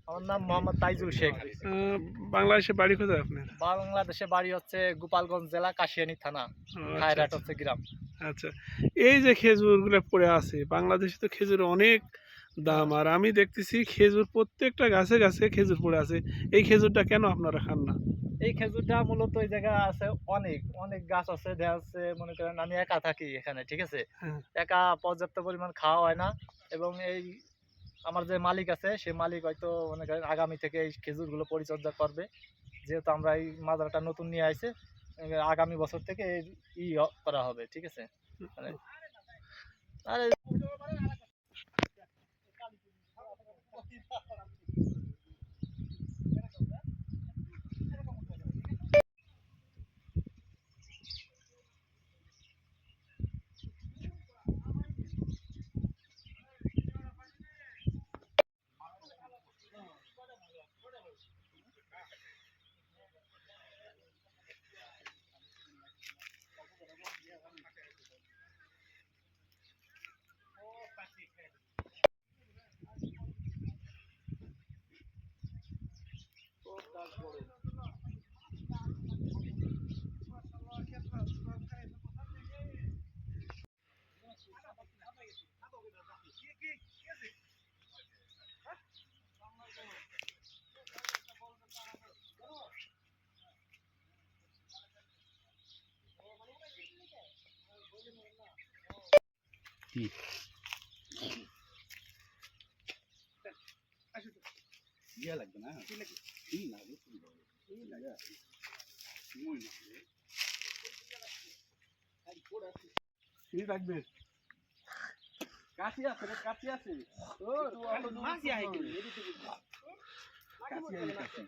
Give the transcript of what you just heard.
আমার নাম মোহাম্মদ তাইজুল শেখ। বাংলাদেশে বাড়ি কোথায় আপনার? বাংলাদেশে বাড়ি হচ্ছে গোপালগঞ্জ জেলা, কাশিয়ানী থানা, ও, আচ্ছা খায়রাট আচ্ছা হচ্ছে গ্রাম। আচ্ছা। এই যে খেজুরগুলো পড়ে আছে, বাংলাদেশে তো খেজুর অনেক দাম, আর আমি দেখতেছি খেজুর প্রত্যেকটা গাছে গাছে খেজুর পড়ে আছে। এই খেজুরটা কেন আপনারা খান না? এই খেজুরটা মূলত এই জায়গায় আছে, অনেক অনেক গাছ আছে, দেখা যাচ্ছে মনে করেন আমি একা থাকি এখানে, ঠিক আছে। হ্যাঁ। একা পর্যাপ্ত পরিমাণ খাওয়া হয় না, এবং এই আমার যে মালিক আছে সে মালিক হয়তো মনে করেন আগামী থেকে এই খেজুরগুলো পরিচর্যা করবে, যেহেতু আমরা এই মাজারটা নতুন নিয়ে আসছে। আগামী বছর থেকে করা হবে, ঠিক আছে। মানে আরে ইয়া লাগবে না কি না কি লাগবে কাশি আছে রে কাশি আছে ও মাছি আই কি কাশি আই কাশি